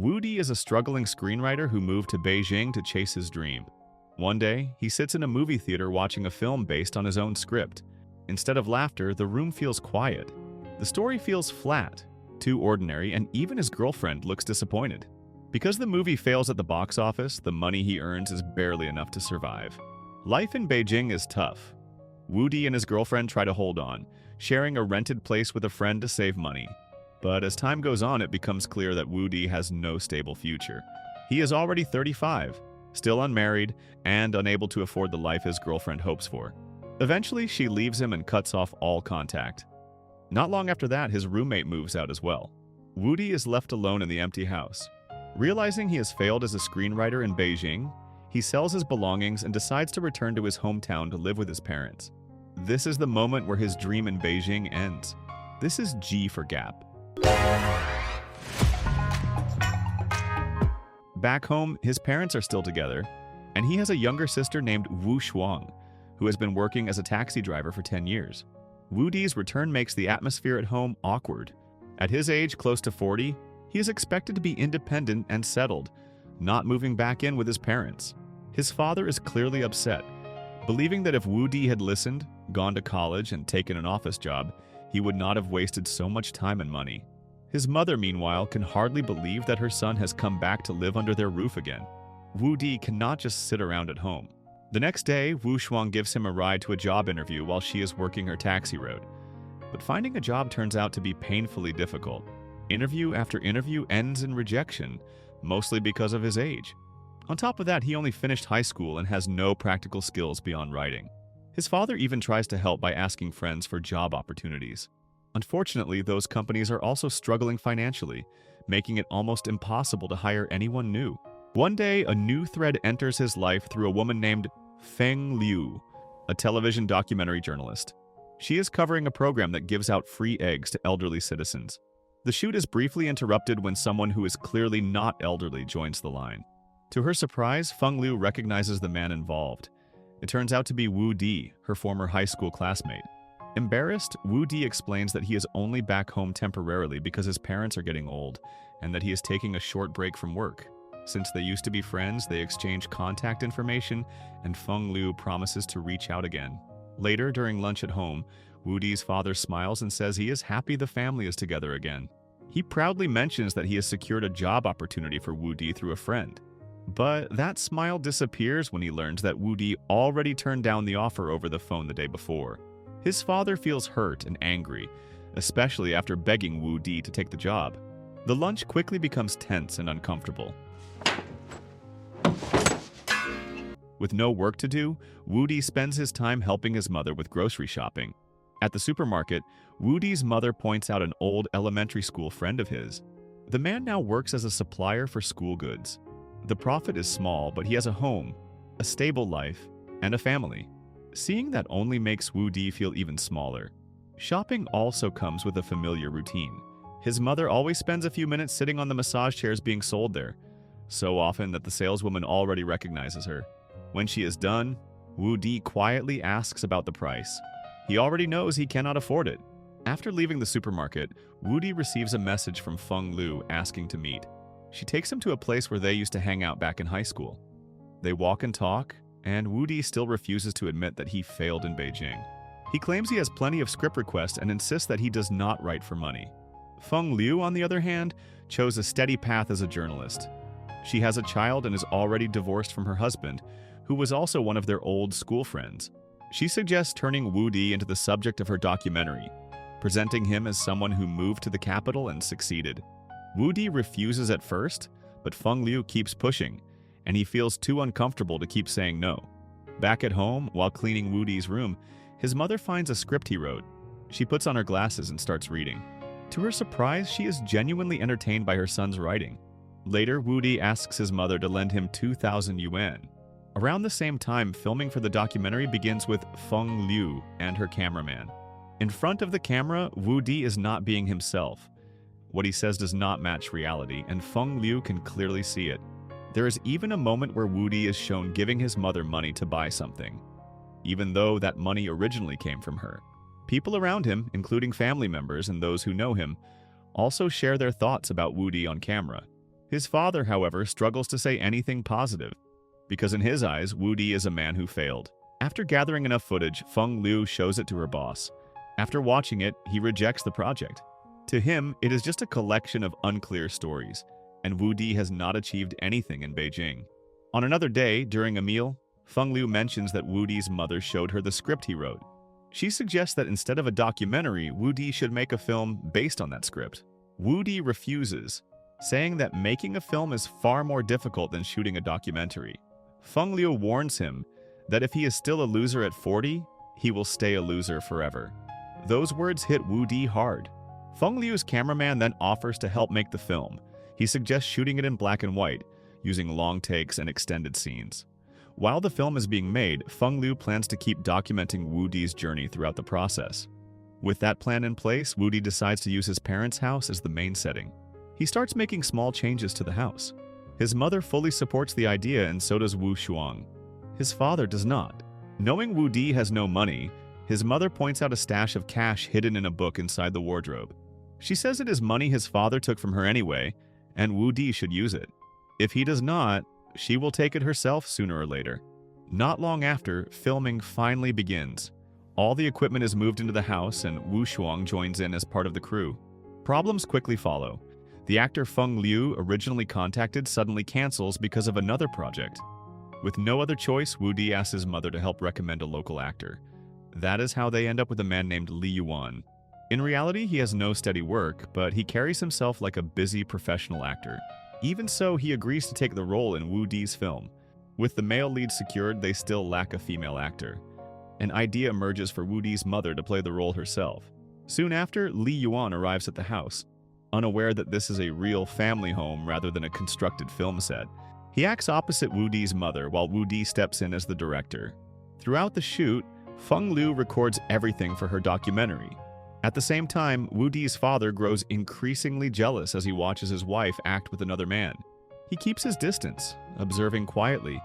Wu Di is a struggling screenwriter who moved to Beijing to chase his dream. One day, he sits in a movie theater watching a film based on his own script. Instead of laughter, the room feels quiet. The story feels flat, too ordinary, and even his girlfriend looks disappointed. Because the movie fails at the box office, the money he earns is barely enough to survive. Life in Beijing is tough. Wu Di and his girlfriend try to hold on, sharing a rented place with a friend to save money. But as time goes on, it becomes clear that Wu Di has no stable future. He is already 35, still unmarried, and unable to afford the life his girlfriend hopes for. Eventually, she leaves him and cuts off all contact. Not long after that, his roommate moves out as well. Wu Di is left alone in the empty house. Realizing he has failed as a screenwriter in Beijing, he sells his belongings and decides to return to his hometown to live with his parents. This is the moment where his dream in Beijing ends. This is G for gap. Back home, his parents are still together, and he has a younger sister named Wu Shuang, who has been working as a taxi driver for 10 years. Wu Di's return makes the atmosphere at home awkward. At his age, close to 40, he is expected to be independent and settled, not moving back in with his parents. His father is clearly upset, believing that if Wu Di had listened, gone to college, and taken an office job, he would not have wasted so much time and money. His mother, meanwhile, can hardly believe that her son has come back to live under their roof again. Wu Di cannot just sit around at home. The next day, Wu Shuang gives him a ride to a job interview while she is working her taxi route. But finding a job turns out to be painfully difficult. Interview after interview ends in rejection, mostly because of his age. On top of that, he only finished high school and has no practical skills beyond writing. His father even tries to help by asking friends for job opportunities. Unfortunately, those companies are also struggling financially, making it almost impossible to hire anyone new. One day, a new thread enters his life through a woman named Feng Liu, a television documentary journalist. She is covering a program that gives out free eggs to elderly citizens. The shoot is briefly interrupted when someone who is clearly not elderly joins the line. To her surprise, Feng Liu recognizes the man involved. It turns out to be Wu Di, her former high school classmate. Embarrassed, Wu Di explains that he is only back home temporarily because his parents are getting old, and that he is taking a short break from work. Since they used to be friends, they exchange contact information, and Feng Liu promises to reach out again. Later, during lunch at home, Wu Di's father smiles and says he is happy the family is together again. He proudly mentions that he has secured a job opportunity for Wu Di through a friend. But that smile disappears when he learns that Wu Di already turned down the offer over the phone the day before. His father feels hurt and angry, especially after begging Wu Di to take the job. The lunch quickly becomes tense and uncomfortable. With no work to do, Wu Di spends his time helping his mother with grocery shopping. At the supermarket, Wu Di's mother points out an old elementary school friend of his. The man now works as a supplier for school goods. The profit is small, but he has a home, a stable life, and a family. Seeing that only makes Wu Di feel even smaller. Shopping also comes with a familiar routine. His mother always spends a few minutes sitting on the massage chairs being sold there, so often that the saleswoman already recognizes her. When she is done, Wu Di quietly asks about the price. He already knows he cannot afford it. After leaving the supermarket, Wu Di receives a message from Feng Liu asking to meet. She takes him to a place where they used to hang out back in high school. They walk and talk, and Wu Di still refuses to admit that he failed in Beijing. He claims he has plenty of script requests and insists that he does not write for money. Feng Liu, on the other hand, chose a steady path as a journalist. She has a child and is already divorced from her husband, who was also one of their old school friends. She suggests turning Wu Di into the subject of her documentary, presenting him as someone who moved to the capital and succeeded. Wu Di refuses at first, but Feng Liu keeps pushing, and he feels too uncomfortable to keep saying no. Back at home, while cleaning Wu Di's room, his mother finds a script he wrote. She puts on her glasses and starts reading. To her surprise, she is genuinely entertained by her son's writing. Later, Wu Di asks his mother to lend him 2,000 yuan. Around the same time, filming for the documentary begins with Feng Liu and her cameraman. In front of the camera, Wu Di is not being himself. What he says does not match reality, and Feng Liu can clearly see it. There is even a moment where Wu Di is shown giving his mother money to buy something, even though that money originally came from her. People around him, including family members and those who know him, also share their thoughts about Wu Di on camera. His father, however, struggles to say anything positive, because in his eyes, Wu Di is a man who failed. After gathering enough footage, Feng Liu shows it to her boss. After watching it, he rejects the project. To him, it is just a collection of unclear stories, and Wu Di has not achieved anything in Beijing. On another day, during a meal, Feng Liu mentions that Wu Di's mother showed her the script he wrote. She suggests that instead of a documentary, Wu Di should make a film based on that script. Wu Di refuses, saying that making a film is far more difficult than shooting a documentary. Feng Liu warns him that if he is still a loser at 40, he will stay a loser forever. Those words hit Wu Di hard. Feng Liu's cameraman then offers to help make the film. He suggests shooting it in black and white, using long takes and extended scenes. While the film is being made, Feng Liu plans to keep documenting Wu Di's journey throughout the process. With that plan in place, Wu Di decides to use his parents' house as the main setting. He starts making small changes to the house. His mother fully supports the idea, and so does Wu Shuang. His father does not. Knowing Wu Di has no money, his mother points out a stash of cash hidden in a book inside the wardrobe. She says it is money his father took from her anyway, and Wu Di should use it. If he does not, she will take it herself sooner or later. Not long after, filming finally begins. All the equipment is moved into the house, and Wu Shuang joins in as part of the crew. Problems quickly follow. The actor Feng Liu, originally contacted, suddenly cancels because of another project. With no other choice, Wu Di asks his mother to help recommend a local actor. That is how they end up with a man named Li Yuan. In reality, he has no steady work, but he carries himself like a busy professional actor. Even so, he agrees to take the role in Wu Di's film. With the male lead secured, they still lack a female actor. An idea emerges for Wu Di's mother to play the role herself. Soon after, Li Yuan arrives at the house. Unaware that this is a real family home rather than a constructed film set, he acts opposite Wu Di's mother while Wu Di steps in as the director. Throughout the shoot, Feng Liu records everything for her documentary. At the same time, Wu Di's father grows increasingly jealous as he watches his wife act with another man. He keeps his distance, observing quietly,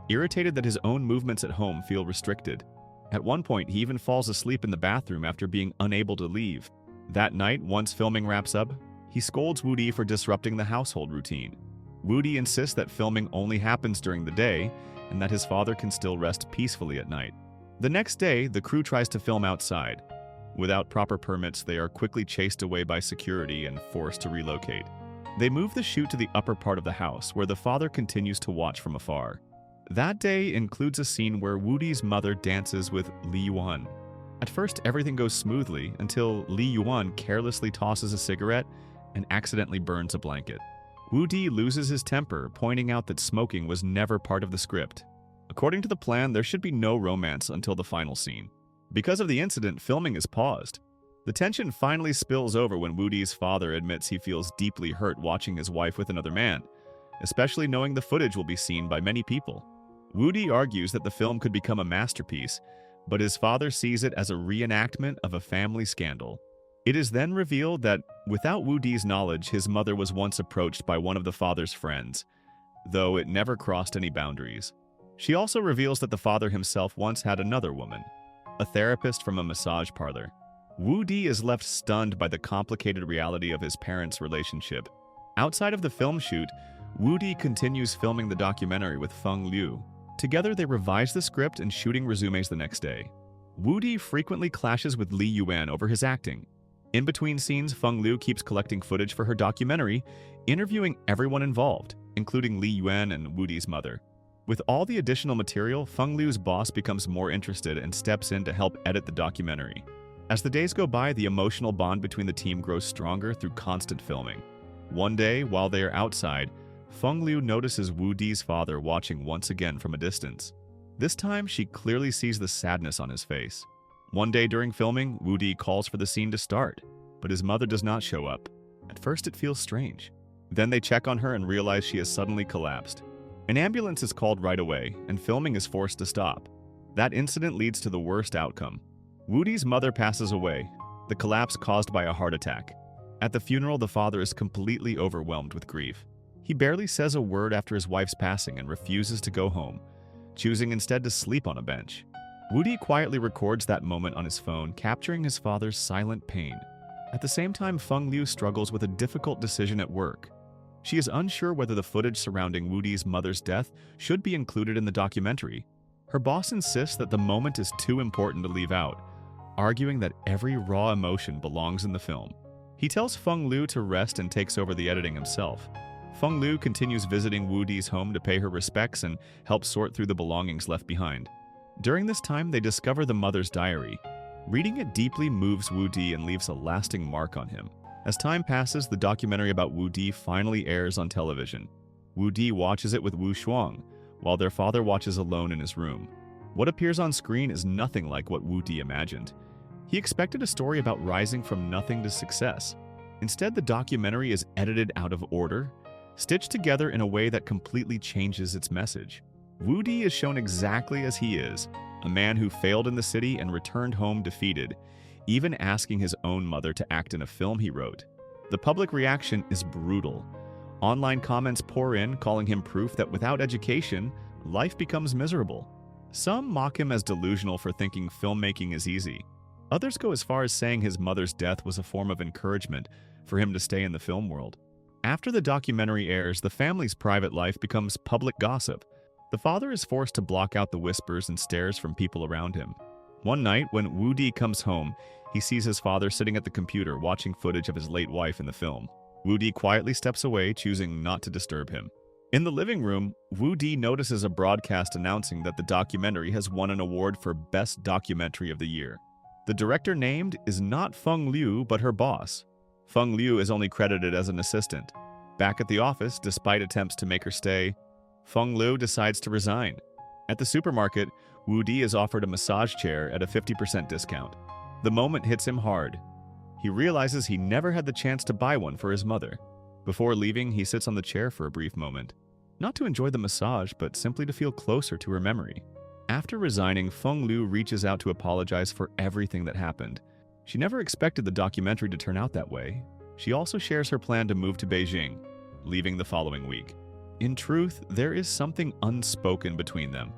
irritated that his own movements at home feel restricted. At one point, he even falls asleep in the bathroom after being unable to leave. That night, once filming wraps up, he scolds Wu Di for disrupting the household routine. Wu Di insists that filming only happens during the day and that his father can still rest peacefully at night. The next day, the crew tries to film outside. Without proper permits, they are quickly chased away by security and forced to relocate. They move the shoot to the upper part of the house, where the father continues to watch from afar. That day includes a scene where Wu Di's mother dances with Li Yuan. At first, everything goes smoothly until Li Yuan carelessly tosses a cigarette and accidentally burns a blanket. Wu Di loses his temper, pointing out that smoking was never part of the script. According to the plan, there should be no romance until the final scene. Because of the incident, filming is paused. The tension finally spills over when Wu Di's father admits he feels deeply hurt watching his wife with another man, especially knowing the footage will be seen by many people. Wu Di argues that the film could become a masterpiece, but his father sees it as a reenactment of a family scandal. It is then revealed that, without Wu Di's knowledge, his mother was once approached by one of the father's friends, though it never crossed any boundaries. She also reveals that the father himself once had another woman, a therapist from a massage parlor. Wu Di is left stunned by the complicated reality of his parents' relationship. Outside of the film shoot, Wu Di continues filming the documentary with Feng Liu. Together, they revise the script and shooting resumes the next day. Wu Di frequently clashes with Li Yuan over his acting. In between scenes, Feng Liu keeps collecting footage for her documentary, interviewing everyone involved, including Li Yuan and Wu Di's mother. With all the additional material, Feng Liu's boss becomes more interested and steps in to help edit the documentary. As the days go by, the emotional bond between the team grows stronger through constant filming. One day, while they are outside, Feng Liu notices Wu Di's father watching once again from a distance. This time, she clearly sees the sadness on his face. One day during filming, Wu Di calls for the scene to start, but his mother does not show up. At first, it feels strange. Then they check on her and realize she has suddenly collapsed. An ambulance is called right away, and filming is forced to stop. That incident leads to the worst outcome. Wu Di's mother passes away, the collapse caused by a heart attack. At the funeral, the father is completely overwhelmed with grief. He barely says a word after his wife's passing and refuses to go home, choosing instead to sleep on a bench. Wu Di quietly records that moment on his phone, capturing his father's silent pain. At the same time, Feng Liu struggles with a difficult decision at work. She is unsure whether the footage surrounding Woody's mother's death should be included in the documentary. Her boss insists that the moment is too important to leave out, arguing that every raw emotion belongs in the film. He tells Feng Liu to rest and takes over the editing himself. Feng Liu continues visiting Woody's home to pay her respects and help sort through the belongings left behind. During this time, they discover the mother's diary. Reading it deeply moves Woody and leaves a lasting mark on him. As time passes, the documentary about Woody finally airs on television. Woody watches it with Wu Shuang, while their father watches alone in his room. What appears on screen is nothing like what Woody imagined. He expected a story about rising from nothing to success. Instead, the documentary is edited out of order, stitched together in a way that completely changes its message. Woody is shown exactly as he is, a man who failed in the city and returned home defeated, even asking his own mother to act in a film he wrote. The public reaction is brutal. Online comments pour in, calling him proof that without education, life becomes miserable. Some mock him as delusional for thinking filmmaking is easy. Others go as far as saying his mother's death was a form of encouragement for him to stay in the film world. After the documentary airs, the family's private life becomes public gossip. The father is forced to block out the whispers and stares from people around him. One night, when Woody comes home, he sees his father sitting at the computer watching footage of his late wife in the film. Woody quietly steps away, choosing not to disturb him. In the living room, Woody notices a broadcast announcing that the documentary has won an award for Best Documentary of the Year. The director named is not Feng Liu, but her boss. Feng Liu is only credited as an assistant. Back at the office, despite attempts to make her stay, Feng Liu decides to resign. At the supermarket, Woody is offered a massage chair at a 50% discount. The moment hits him hard. He realizes he never had the chance to buy one for his mother. Before leaving, he sits on the chair for a brief moment. Not to enjoy the massage, but simply to feel closer to her memory. After resigning, Feng Liu reaches out to apologize for everything that happened. She never expected the documentary to turn out that way. She also shares her plan to move to Beijing, leaving the following week. In truth, there is something unspoken between them.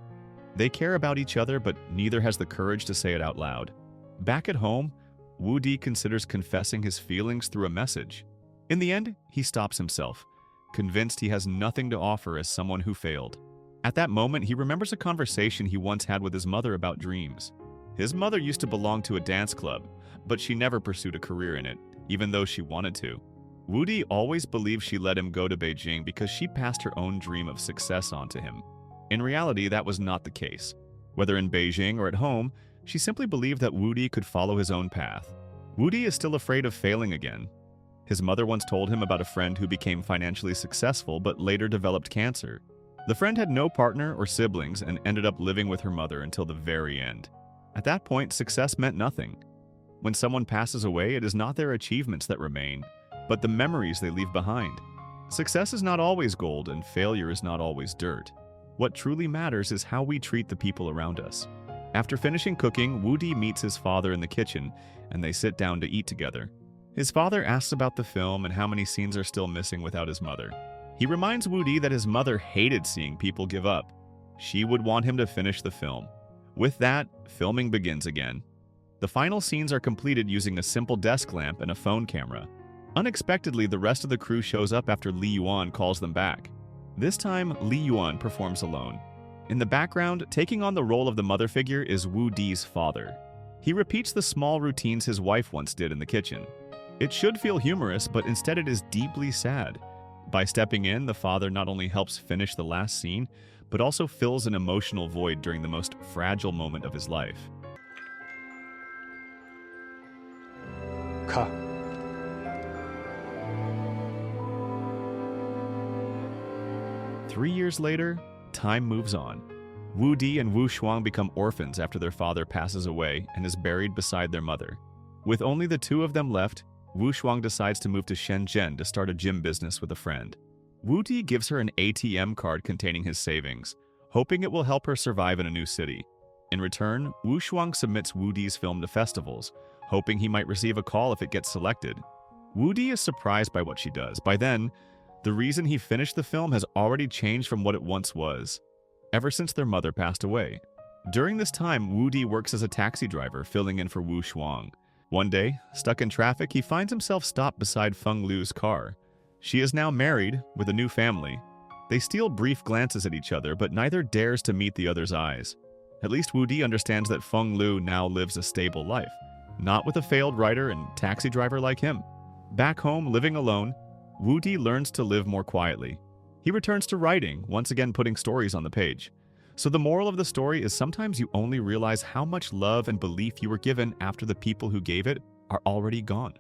They care about each other, but neither has the courage to say it out loud. Back at home, Woody considers confessing his feelings through a message. In the end, he stops himself, convinced he has nothing to offer as someone who failed. At that moment, he remembers a conversation he once had with his mother about dreams. His mother used to belong to a dance club, but she never pursued a career in it, even though she wanted to. Woody always believed she let him go to Beijing because she passed her own dream of success on to him. In reality, that was not the case. Whether in Beijing or at home, she simply believed that Woody could follow his own path. Woody is still afraid of failing again. His mother once told him about a friend who became financially successful but later developed cancer. The friend had no partner or siblings and ended up living with her mother until the very end. At that point, success meant nothing. When someone passes away, it is not their achievements that remain, but the memories they leave behind. Success is not always gold, and failure is not always dirt. What truly matters is how we treat the people around us. After finishing cooking, Woody meets his father in the kitchen, and they sit down to eat together. His father asks about the film and how many scenes are still missing without his mother. He reminds Woody that his mother hated seeing people give up. She would want him to finish the film. With that, filming begins again. The final scenes are completed using a simple desk lamp and a phone camera. Unexpectedly, the rest of the crew shows up after Li Yuan calls them back. This time, Li Yuan performs alone. In the background, taking on the role of the mother figure is Wu Di's father. He repeats the small routines his wife once did in the kitchen. It should feel humorous, but instead it is deeply sad. By stepping in, the father not only helps finish the last scene, but also fills an emotional void during the most fragile moment of his life. 看， 3 years later, time moves on. Wu Di and Wu Shuang become orphans after their father passes away and is buried beside their mother. With only the two of them left, Wu Shuang decides to move to Shenzhen to start a gym business with a friend. Wu Di gives her an ATM card containing his savings, hoping it will help her survive in a new city. In return, Wu Shuang submits Wu Di's film to festivals, hoping he might receive a call if it gets selected. Wu Di is surprised by what she does. By then, the reason he finished the film has already changed from what it once was, ever since their mother passed away. During this time, Wu Di works as a taxi driver, filling in for Wu Shuang. One day, stuck in traffic, he finds himself stopped beside Feng Liu's car. She is now married with a new family. They steal brief glances at each other, but neither dares to meet the other's eyes. At least Wu Di understands that Feng Lu now lives a stable life, not with a failed writer and taxi driver like him. Back home, living alone, Wu Di learns to live more quietly. He returns to writing, once again putting stories on the page. So the moral of the story is sometimes you only realize how much love and belief you were given after the people who gave it are already gone.